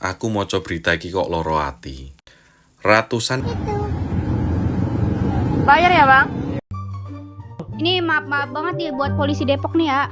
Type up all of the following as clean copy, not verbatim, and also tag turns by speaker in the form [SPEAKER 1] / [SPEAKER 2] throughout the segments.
[SPEAKER 1] Aku maca berita iki kok loro ati. Ratusan
[SPEAKER 2] Bayar ya, Bang?
[SPEAKER 3] Ini maaf banget nih buat polisi Depok nih ya.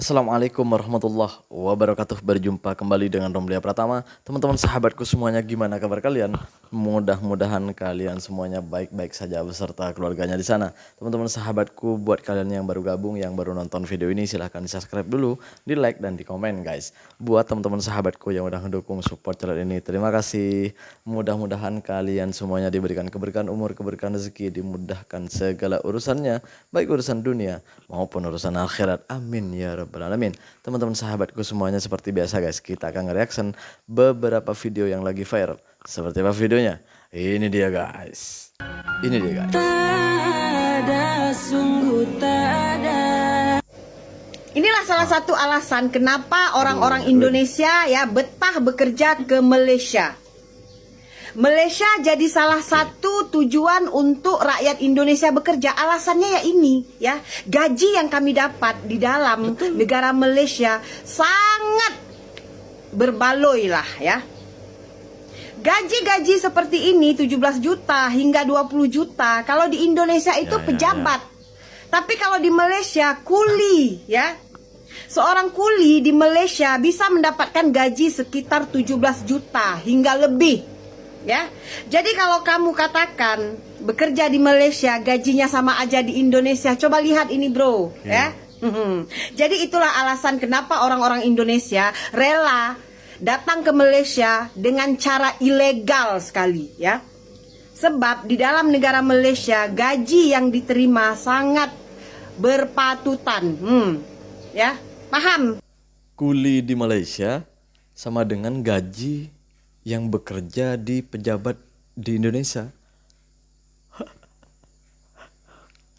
[SPEAKER 4] Assalamualaikum warahmatullahi wabarakatuh. Berjumpa kembali dengan Romlia Pratama. Teman-teman sahabatku semuanya, gimana kabar kalian? Mudah-mudahan kalian semuanya baik-baik saja beserta keluarganya di sana. Teman-teman sahabatku, buat kalian yang baru gabung, yang baru nonton video ini, silahkan di subscribe dulu, di like dan di komen guys. Buat teman-teman sahabatku yang udah mendukung support channel ini, terima kasih. Mudah-mudahan kalian semuanya diberikan keberkahan umur, keberkahan rezeki, dimudahkan segala urusannya, baik urusan dunia maupun urusan akhirat. Amin ya rabbal alamin. Teman-teman sahabatku semuanya, seperti biasa guys, kita akan nge-reaction beberapa video yang lagi viral. Seperti apa videonya? Ini dia guys. Ini dia guys.
[SPEAKER 5] Inilah salah satu alasan kenapa orang-orang Indonesia ya betah bekerja ke Malaysia. Malaysia jadi salah satu tujuan untuk rakyat Indonesia bekerja. Alasannya ya ini ya, gaji yang kami dapat di dalam negara Malaysia sangat berbaloi lah ya. Gaji-gaji seperti ini 17 juta hingga 20 juta kalau di Indonesia itu pejabat. Tapi kalau di Malaysia kuli ya. Seorang kuli di Malaysia bisa mendapatkan gaji sekitar 17 juta hingga lebih. Ya. Jadi kalau kamu katakan bekerja di Malaysia gajinya sama aja di Indonesia, coba lihat ini bro, ya. Jadi itulah alasan kenapa orang-orang Indonesia rela datang ke Malaysia dengan cara ilegal sekali, ya. Sebab di dalam negara Malaysia gaji yang diterima sangat berpatutan. Ya, paham?
[SPEAKER 4] Kuli di Malaysia sama dengan gaji yang bekerja di pejabat di Indonesia.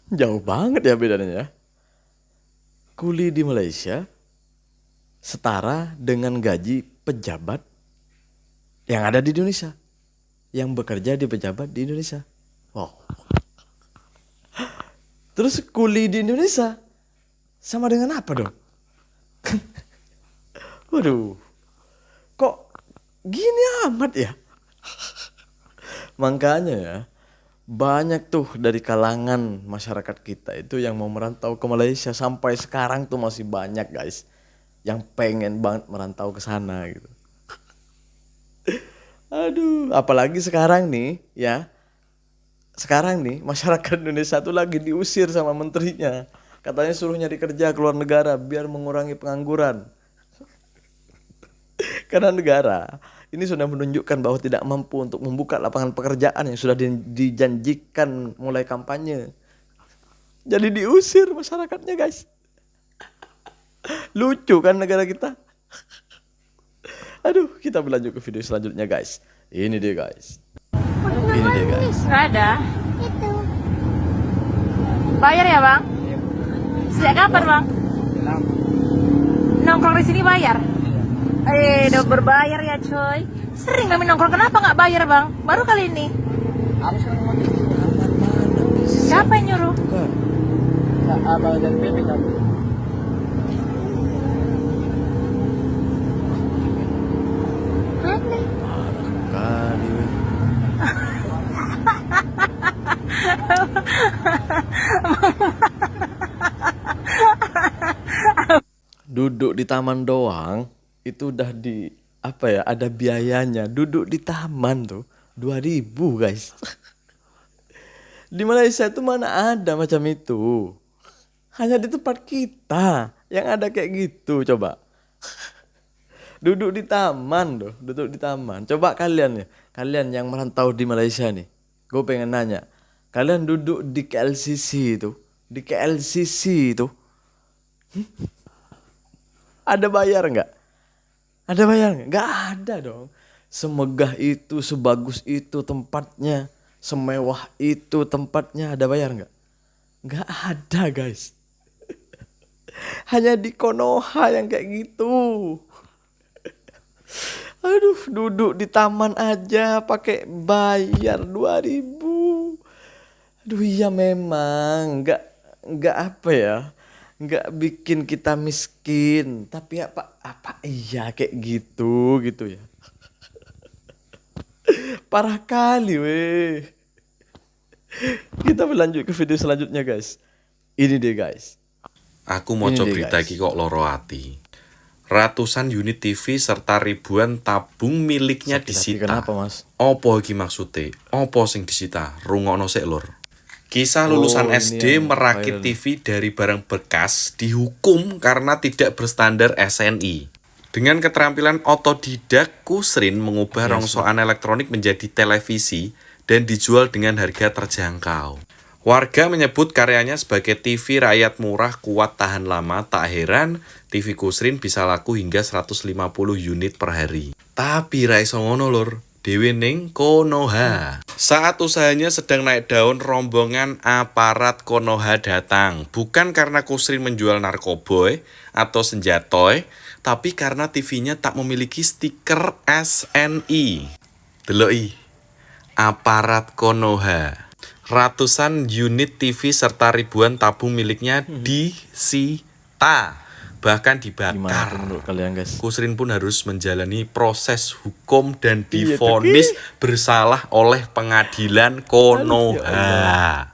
[SPEAKER 4] Jauh banget ya bedanya ya. Kuli di Malaysia setara dengan gaji pejabat yang ada di Indonesia, yang bekerja di pejabat di Indonesia. Wow. Terus kuli di Indonesia sama dengan apa dong? Waduh, kok gini amat ya? Makanya ya, banyak tuh dari kalangan masyarakat kita itu yang mau merantau ke Malaysia. Sampai sekarang tuh masih banyak guys yang pengen banget merantau ke sana gitu. Aduh, apalagi sekarang nih ya. Sekarang nih masyarakat Indonesia tuh lagi diusir sama menterinya. Katanya suruh nyari kerja ke luar negara biar mengurangi pengangguran. Karena negara ini sudah menunjukkan bahwa tidak mampu untuk membuka lapangan pekerjaan yang sudah dijanjikan mulai kampanye. Jadi diusir masyarakatnya guys. Lucu kan negara kita. Aduh, kita berlanjut ke video selanjutnya guys. Ini dia guys. Ini dia guys.
[SPEAKER 2] Nggak ada. Bayar ya, Bang? Sejak kapan, Bang? Nongkrong di sini bayar? Udah berbayar ya, coy. Sering kami nongkrong, kenapa nggak bayar, Bang? Baru kali ini. Siapa yang nyuruh?
[SPEAKER 6] Abang dan PP kamu.
[SPEAKER 4] Kali weh. Duduk di taman doang itu udah di apa ya, ada biayanya. Duduk di taman tuh 2.000 guys. Di Malaysia itu mana ada macam itu. Hanya di tempat kita yang ada kayak gitu. Coba duduk di taman tuh, duduk di taman. Coba kalian ya, kalian yang merantau di Malaysia nih, gue pengen nanya, kalian duduk di KLCC itu, di KLCC itu, ada bayar nggak? Ada bayar nggak? Nggak ada dong. Semegah itu, sebagus itu tempatnya, semewah itu tempatnya ada bayar nggak? Nggak ada guys. Hanya di Konoha yang kayak gitu. Aduh, duduk di taman aja pakai bayar 2.000. Aduh iya memang nggak apa ya, nggak bikin kita miskin, tapi apa iya kayak gitu ya. Parah kali weh. Kita berlanjut ke video selanjutnya guys. Ini deh guys.
[SPEAKER 1] Aku mau
[SPEAKER 4] Ini
[SPEAKER 1] coba
[SPEAKER 4] deh,
[SPEAKER 1] berita
[SPEAKER 4] guys.
[SPEAKER 1] iki kok loro ati. Ratusan unit TV serta ribuan tabung miliknya
[SPEAKER 4] Sakit hati
[SPEAKER 1] disita.
[SPEAKER 4] kenapa, Mas?
[SPEAKER 1] Opo iki maksude? Opo sing disita? Rungokno sik lur. Kisah lulusan
[SPEAKER 4] Oh, ini
[SPEAKER 1] SD
[SPEAKER 4] yang
[SPEAKER 1] merakit
[SPEAKER 4] viral.
[SPEAKER 1] TV dari barang bekas dihukum karena tidak berstandar SNI. Dengan keterampilan otodidak, Kusrin mengubah rongsokan elektronik menjadi televisi dan dijual dengan harga terjangkau. Warga menyebut karyanya sebagai TV rakyat murah kuat tahan lama. Tak heran TV Kusrin bisa laku hingga 150 unit per hari. Tapi ra iso ngono lur, dhewe ning Konoha. Saat usahanya sedang naik daun, rombongan aparat Konoha datang. Bukan karena Kusrin menjual narkoboy atau senjatoy, tapi karena TV-nya tak memiliki stiker SNI. Deloi, aparat Konoha. Ratusan unit TV serta ribuan tabung miliknya disita, bahkan
[SPEAKER 4] Gimana tuh
[SPEAKER 1] dibakar.
[SPEAKER 4] menurut kalian guys?
[SPEAKER 1] Kusrin pun harus menjalani proses hukum dan
[SPEAKER 4] Iya,
[SPEAKER 1] divonis bersalah oleh pengadilan Konoha.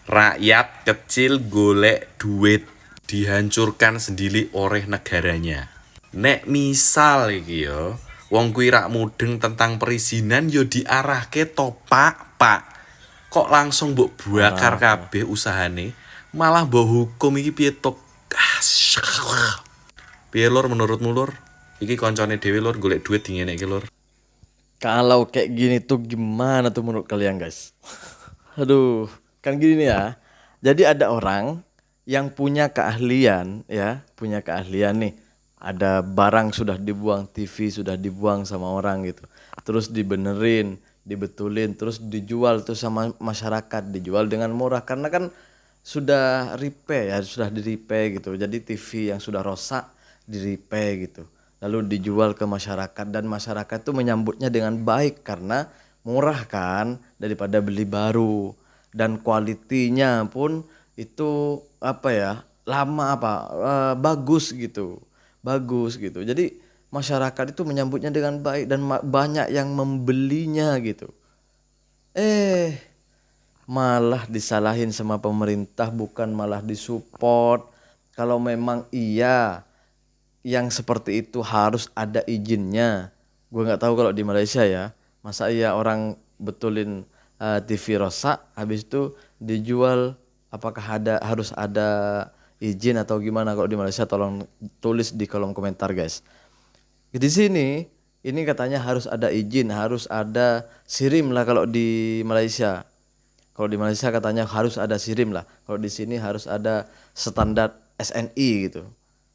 [SPEAKER 1] Rakyat kecil golek duit dihancurkan sendiri oleh negaranya. Nek misal iki yo, wong kuwi rak mudeng tentang perizinan yo diarahke to Pak. Kok langsung mbok bakar kabeh usahane, malah mbok hukum iki piye to? Piye lur menurutmu lur? Iki koncone dhewe lur golek duit dingenekke lur.
[SPEAKER 4] Kalau kayak gini tuh gimana tuh menurut kalian guys? Aduh, kan gini nih ya. Jadi ada orang yang punya keahlian ya, punya keahlian nih. Ada barang sudah dibuang, TV sudah dibuang sama orang gitu. Terus dibenerin, dibetulin, terus dijual tuh sama masyarakat, dijual dengan murah karena kan sudah repair ya, sudah di repair gitu. Jadi TV yang sudah rusak di repair gitu. Lalu dijual ke masyarakat dan masyarakat tuh menyambutnya dengan baik karena murah kan daripada beli baru, dan kualitinya pun itu apa ya, lama bagus gitu. Bagus gitu. Jadi masyarakat itu menyambutnya dengan baik dan banyak yang membelinya gitu. Malah disalahin sama pemerintah, bukan malah disupport. Kalau memang iya yang seperti itu harus ada izinnya. Gue nggak tahu kalau di Malaysia ya, masa iya orang betulin TV rusak habis itu dijual, apakah harus ada izin atau gimana? Kalau di Malaysia tolong tulis di kolom komentar guys. Di sini ini katanya harus ada izin, harus ada sirim lah kalau di Malaysia. Kalau di Malaysia katanya harus ada sirim lah. Kalau di sini harus ada standar SNI gitu,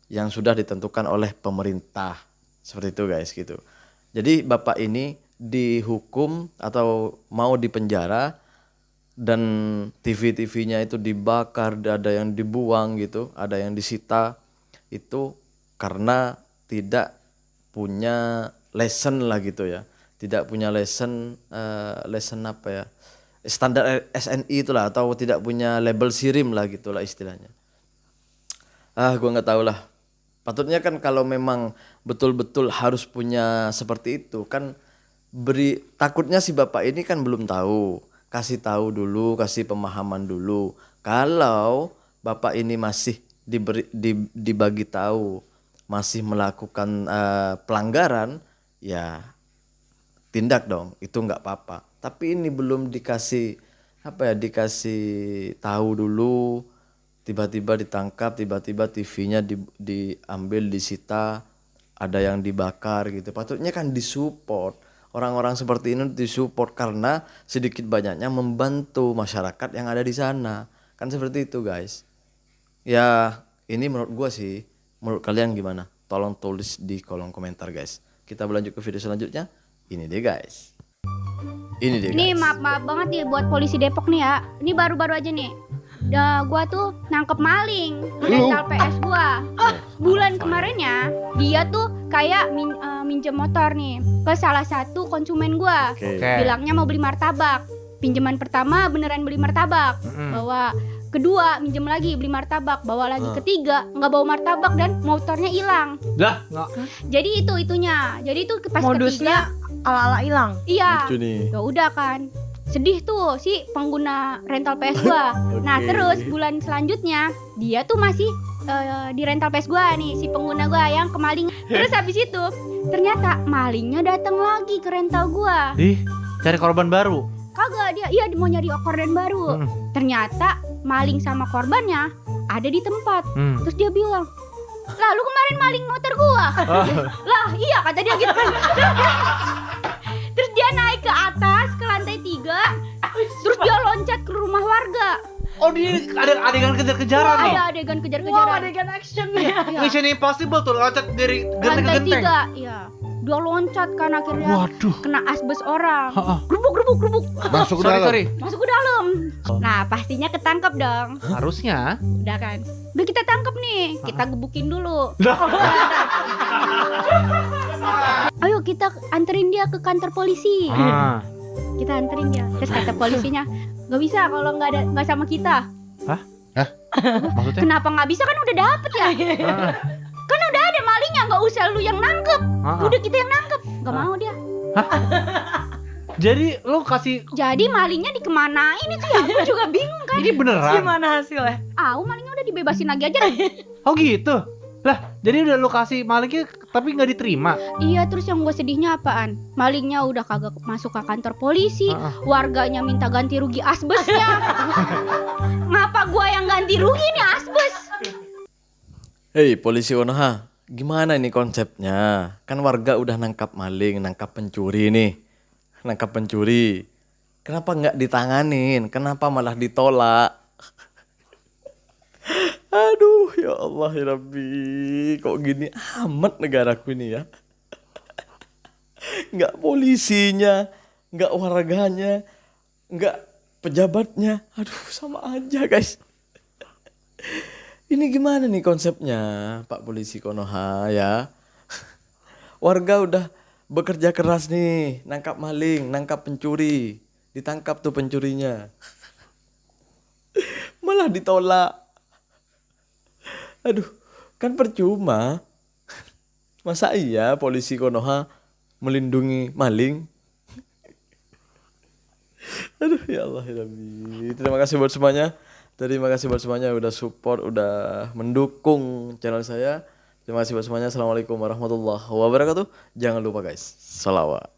[SPEAKER 4] yang sudah ditentukan oleh pemerintah. Seperti itu guys gitu. Jadi bapak ini dihukum atau mau dipenjara, dan TV-TV-nya itu dibakar, ada yang dibuang gitu, ada yang disita, itu karena tidak punya lesson lah gitu ya, tidak punya lesson apa ya, standar SNI itulah, atau tidak punya label sirim lah gitulah istilahnya. Gua nggak tahu lah. Patutnya kan kalau memang betul-betul harus punya seperti itu kan, takutnya si bapak ini kan belum tahu. Kasih tahu dulu, kasih pemahaman dulu. Kalau bapak ini masih dibagi tahu, masih melakukan pelanggaran, ya tindak dong, itu nggak apa-apa. Tapi ini belum dikasih dikasih tahu dulu, tiba-tiba ditangkap, tiba-tiba TV-nya diambil, disita, ada yang dibakar gitu. Patutnya kan disupport. Orang-orang seperti ini disupport karena sedikit banyaknya membantu masyarakat yang ada di sana. Kan seperti itu guys. Ya ini menurut gua sih. Menurut kalian gimana? Tolong tulis di kolom komentar guys. Kita berlanjut ke video selanjutnya. Ini deh guys. Ini dia
[SPEAKER 3] Ini
[SPEAKER 4] guys.
[SPEAKER 3] maaf banget nih buat polisi Depok nih ya. Ini baru-baru aja nih. Gua tuh nangkep maling rental PS gua. Bulan kemarinnya dia tuh kayak minjem motor nih ke salah satu konsumen gua.
[SPEAKER 4] Oke.
[SPEAKER 3] Bilangnya mau beli martabak. Pinjaman pertama beneran beli martabak. Bawa kedua minjem lagi beli martabak. Bawa lagi ketiga nggak bawa martabak dan motornya hilang.
[SPEAKER 6] Lah, nggak.
[SPEAKER 3] Jadi itunya. Jadi itu pas
[SPEAKER 5] Modusnya
[SPEAKER 3] ketiga.
[SPEAKER 5] ala-ala hilang.
[SPEAKER 3] Iya.
[SPEAKER 4] Lucu nih.
[SPEAKER 3] Ya udah kan. Sedih tuh si pengguna rental PS gua. Nah,
[SPEAKER 4] Oke.
[SPEAKER 3] terus bulan selanjutnya dia tuh masih di rental PS gua nih si pengguna gua yang kemaling. Terus habis itu ternyata malingnya datang lagi ke rental gua.
[SPEAKER 6] Cari korban baru.
[SPEAKER 3] Kagak dia mau nyari korban baru. Ternyata maling sama korbannya ada di tempat. Terus dia bilang, "Lah lu kemarin maling motor gua." Lah iya kata dia gitu kan. Terus dia naik ke atas ke lantai 3. Terus dia loncat ke rumah warga.
[SPEAKER 6] Oh, dia ada adegan kejar-kejaran nih.
[SPEAKER 3] Ada adegan
[SPEAKER 5] Wow,
[SPEAKER 3] kejar-kejaran.
[SPEAKER 5] adegan actionnya.
[SPEAKER 3] Iya.
[SPEAKER 6] Mission Impossible tuh, loncat dari genteng ke
[SPEAKER 3] Lantai
[SPEAKER 6] genteng.
[SPEAKER 3] 3. Iya. Dia loncat kan akhirnya
[SPEAKER 6] Waduh.
[SPEAKER 3] kena asbes orang.
[SPEAKER 6] Ha-ha.
[SPEAKER 3] Grubuk.
[SPEAKER 6] Masuk ke dalam. Sorry.
[SPEAKER 3] Masuk ke dalam. Nah, pastinya ketangkep dong.
[SPEAKER 6] Harusnya.
[SPEAKER 3] Udah kan. Udah kita tangkep nih. Kita gebukin dulu. Ayo kita anterin dia ke kantor polisi. Kita anterin dia. Terus kata polisinya, nggak bisa kalau nggak sama kita.
[SPEAKER 6] Maksudnya?
[SPEAKER 3] Kenapa nggak bisa kan udah dapet ya? Kan udah ada malingnya, nggak usah lu yang nangkep. Udah kita yang nangkep. Nggak mau dia.
[SPEAKER 6] Jadi lu kasih
[SPEAKER 3] Jadi malingnya dikemanain itu ya? Aku juga bingung kan.
[SPEAKER 6] ini beneran?
[SPEAKER 5] Gimana hasilnya?
[SPEAKER 3] Malingnya udah dibebasin lagi aja.
[SPEAKER 6] Oh gitu. Lah, jadi udah lu kasih malingnya tapi nggak diterima.
[SPEAKER 3] Iya, terus yang gue sedihnya apaan? Malingnya udah kagak masuk ke kantor polisi. Warganya minta ganti rugi asbesnya. Ngapa gua yang ganti rugi nih asbes?
[SPEAKER 4] Hei polisi Konoha, gimana ini konsepnya? Kan warga udah nangkap maling, nangkap pencuri nih. Nangkap pencuri. Kenapa nggak ditanganin? Kenapa malah ditolak? Aduh ya Allah ya Rabbi. Kok gini amat negaraku ini ya. Nggak polisinya, nggak warganya, nggak pejabatnya. Aduh sama aja guys. Ini gimana nih konsepnya Pak Polisi Konoha ya? Warga udah bekerja keras nih, nangkap maling, nangkap pencuri. Ditangkap tuh pencurinya. Malah ditolak. Aduh, kan percuma. Masa iya Polisi Konoha melindungi maling? Aduh ya Allah ya Rabbi. Terima kasih buat semuanya. Terima kasih buat semuanya udah support, udah mendukung channel saya. Terima kasih buat semuanya. Assalamualaikum warahmatullahi wabarakatuh. Jangan lupa guys, salawat.